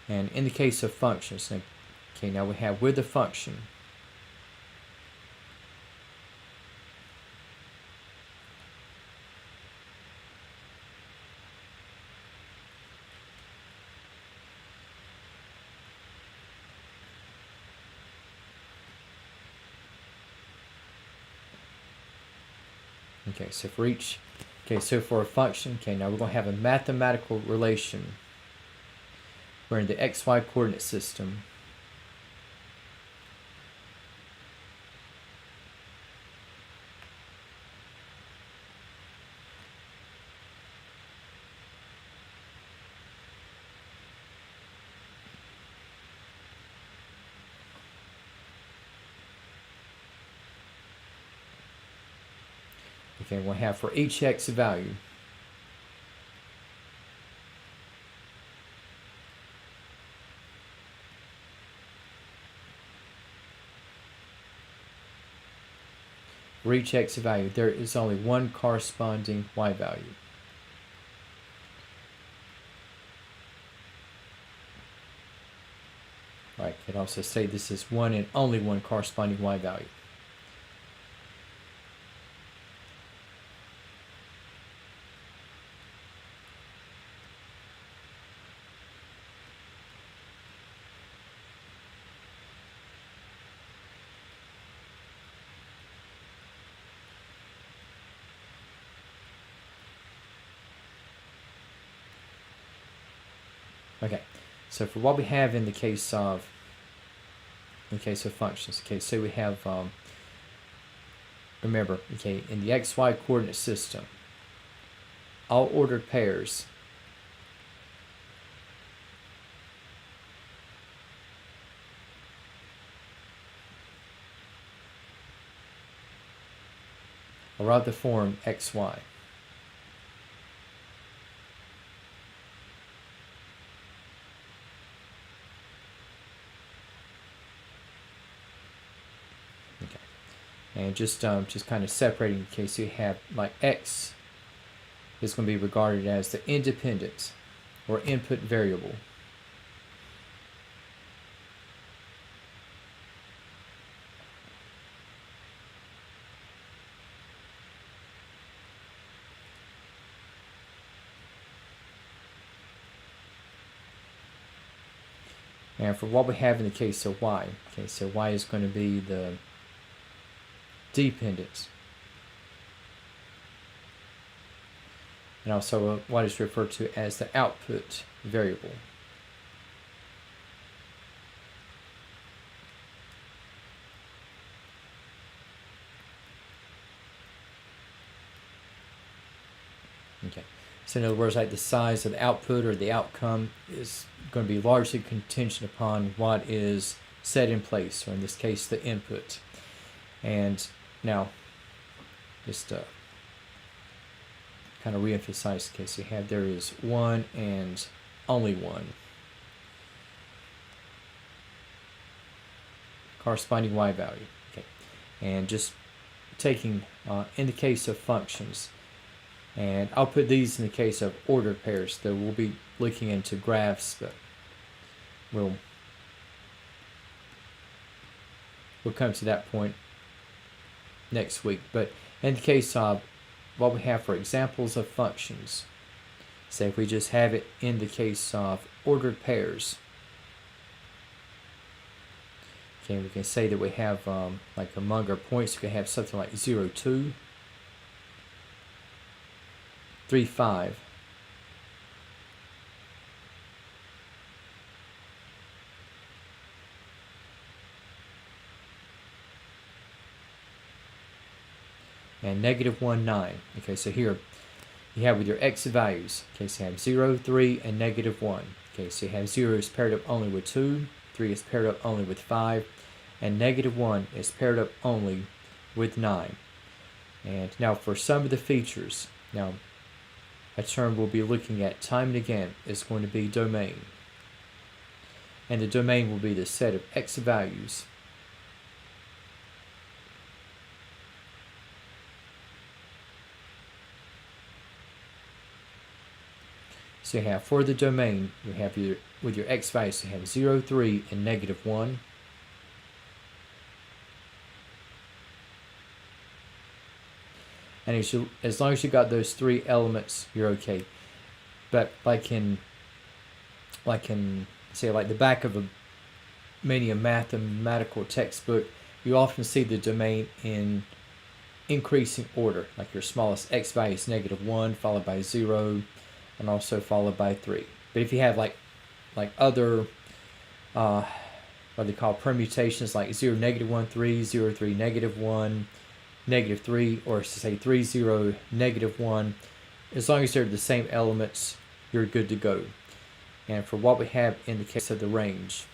And in the case of functions, okay, now we have with the function. Okay, so for each, okay, so for a function, okay, now we're going to have a mathematical relation where in the xy coordinate system, okay, we'll have for each x value, for each x value, there is only one corresponding y value. Right, could also say this is one and only one corresponding y value. Okay, so for what we have in the case of functions, okay, so we have remember, okay, in the xy coordinate system, all ordered pairs are of the form xy. Okay, and just kind of separating, okay, so you have like x is going to be regarded as the independent or input variable. And for what we have in the case of y, okay, so y is going to be the dependent. And also what is referred to as the output variable. Okay, so in other words, like the size of the output or the outcome is going to be largely contingent upon what is set in place, or in this case, the input. And now, just kind of re-emphasize the case you have, there is one and only one corresponding y value. Okay, and just taking in the case of functions, and I'll put these in the case of ordered pairs, though we'll be looking into graphs, but we'll come to that point next week. But in the case of what we have for examples of functions, say if we just have it in the case of ordered pairs, okay, we can say that we have like among our points, we can have something like 0, 2, 3, 5, and negative 1, 9. Okay, so here you have with your x values, okay, so you have 0, 3, and negative 1. Okay, so you have 0 is paired up only with 2, 3 is paired up only with 5, and negative 1 is paired up only with 9. And now for some of the features, now a term we'll be looking at time and again is going to be domain. And the domain will be the set of x values So you have for the domain, you have with your x values, you have 0, 3, and negative 1. And as long as you got those three elements, you're okay. But like in say like the back of many a mathematical textbook, you often see the domain in increasing order. Like your smallest x value is negative 1, followed by 0, and also followed by 3. But if you have like other what they call permutations, like 0, negative 1, 3, 0, 3, negative 1, negative 3, or to say 3, 0, negative 1, as long as they're the same elements, you're good to go. And for what we have in the case of the range,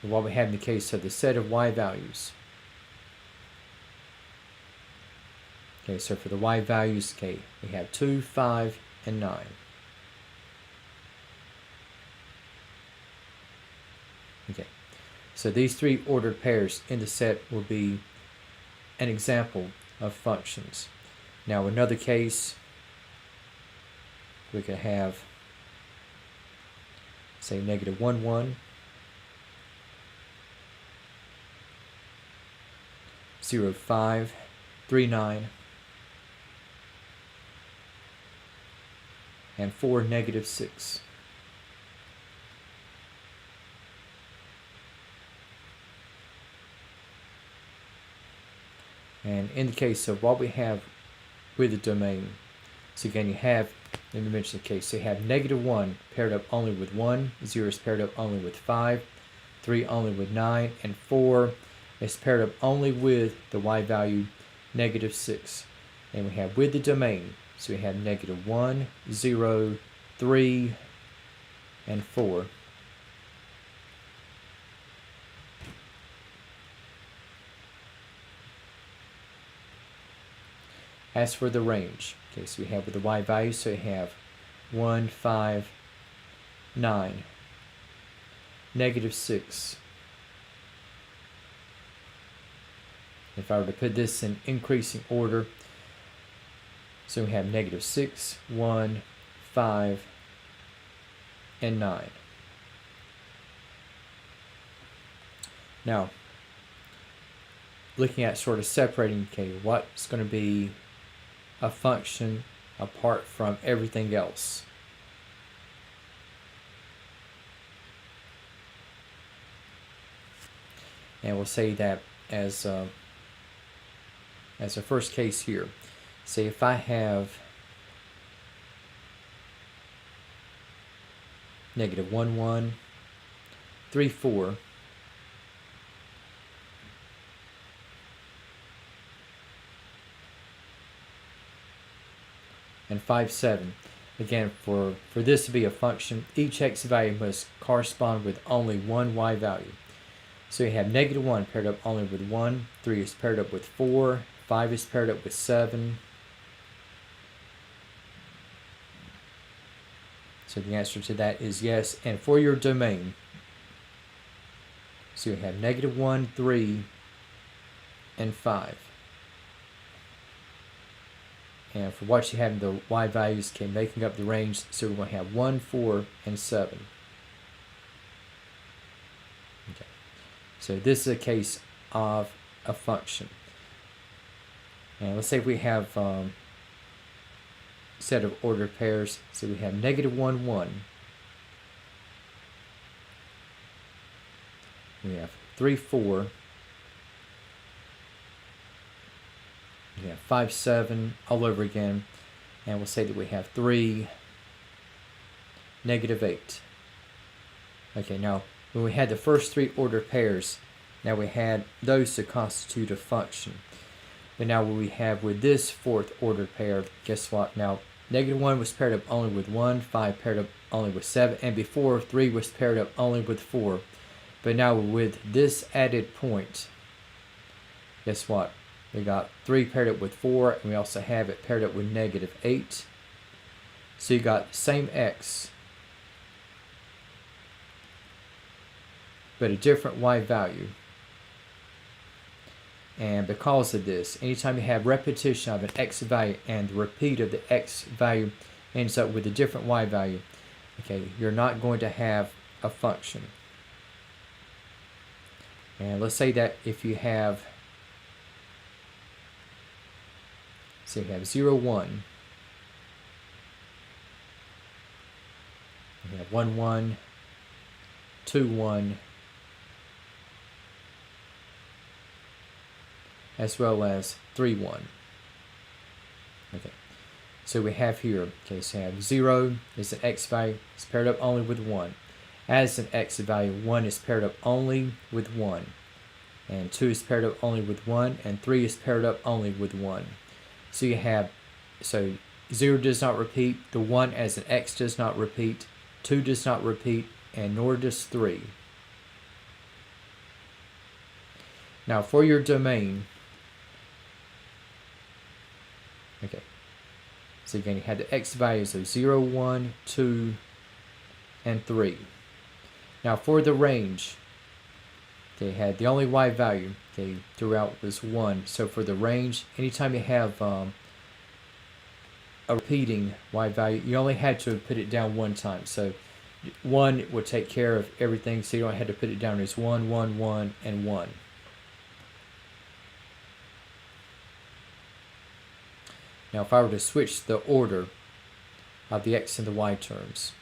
and what we have in the case of the set of y values. Okay, so for the y values, okay, we have 2, 5, and 9. Okay, so these three ordered pairs in the set will be an example of functions. Now another case, we could have, say, negative 1, 1, 0, 5, 3, 9, and 4, negative 6. And in the case of what we have with the domain, so again you have, let me mention the case, so you have negative 1 paired up only with 1, 0 is paired up only with 5, 3 only with 9, and 4 is paired up only with the y value negative 6. And we have with the domain, so we have negative 1, 0, 3, and 4. As for the range, okay, so we have with the y value, so we have 1, 5, 9, negative 6. If I were to put this in increasing order, so we have negative 6, 1, 5, and 9. Now, looking at sort of separating, okay, what's going to be a function apart from everything else. And we'll say that as a first case here. Say if I have negative 1, 1, 3, 4, and 5, 7. Again, for this to be a function, each x value must correspond with only one y value. So you have negative 1 paired up only with 1, 3 is paired up with 4, 5 is paired up with 7. So the answer to that is yes. And for your domain, so you have negative 1, 3, and 5. And for what you have in the y values, okay, making up the range, so we're going to have 1, 4, and 7. Okay. So this is a case of a function. And let's say we have a set of ordered pairs. So we have negative 1, 1. We have 3, 4. We have 5, 7 all over again. And we'll say that we have 3, negative 8. Okay, now when we had the first three ordered pairs, now we had those to constitute a function. But now what we have with this fourth ordered pair, guess what? Now negative 1 was paired up only with 1, 5 paired up only with 7, and before 3 was paired up only with 4. But now with this added point, guess what? We got 3 paired up with 4, and we also have it paired up with negative 8. So you got the same x, but a different y value. And because of this, anytime you have repetition of an x value and the repeat of the x value ends up with a different y value, okay, you're not going to have a function. And let's say that if you have, so you have 0, 1, you have 1, 1, 2, 1, as well as 3, 1. Okay, so we have here, okay, so we have 0 is an x value, it's paired up only with 1. As an x value, 1 is paired up only with 1. And 2 is paired up only with 1. And 3 is paired up only with 1. So you have, so 0 does not repeat, the 1 as an x does not repeat, 2 does not repeat, and nor does 3. Now for your domain, okay, so again you have the x values of 0, 1, 2, and 3. Now for the range, okay, had the only y value, okay, throughout was 1. So for the range, anytime you have a repeating y value, you only had to put it down one time. So 1 would take care of everything, so you don't have to put it down as 1, 1, 1, and 1. Now if I were to switch the order of the x and the y terms,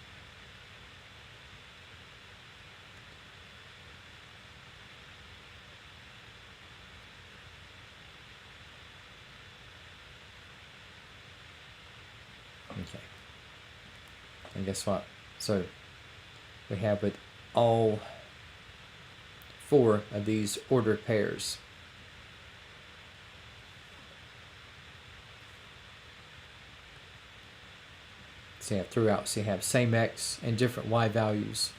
okay, and guess what? So we have with all 4 of these ordered pairs. So you have throughout, so you have same x and different y values.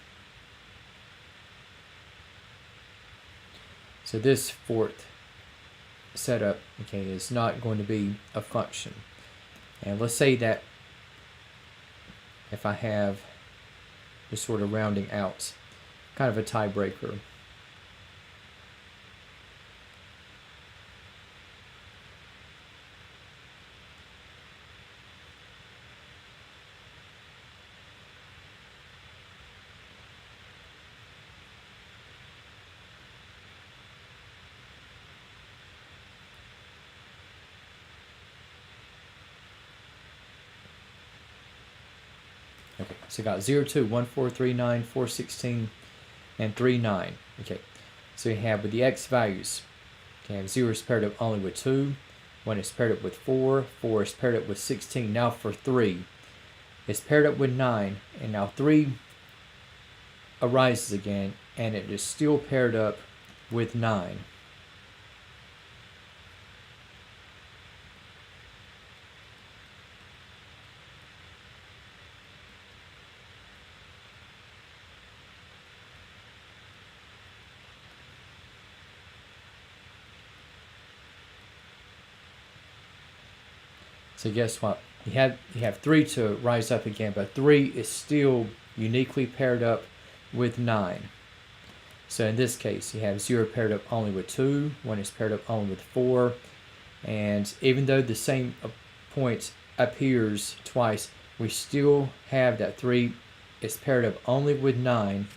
So this fourth setup, okay, is not going to be a function. And let's say that if I have this sort of rounding out, kind of a tiebreaker. Okay, so I got 0, 2, 1, 4, 3, 9, 4, 16, and 3, 9. Okay, so you have with the x values, okay, I have 0 is paired up only with 2, 1 is paired up with 4, 4 is paired up with 16. Now for 3, it's paired up with 9, and now 3 arises again, and it is still paired up with 9. So guess what? You have 3 to rise up again, but 3 is still uniquely paired up with 9. So in this case, you have 0 paired up only with 2, 1 is paired up only with 4, and even though the same point appears twice, we still have that 3 is paired up only with 9,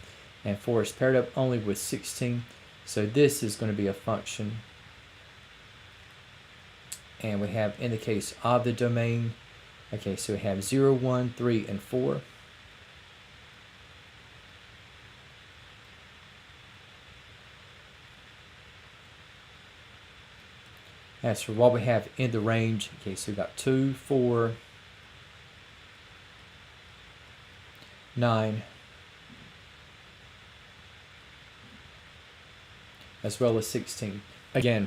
and 4 is paired up only with 16. So this is going to be a function. And we have, in the case of the domain, okay, so we have 0, 1, 3, and 4. As for what we have in the range, okay, so we've got 2, 4, 9, as well as 16. Again,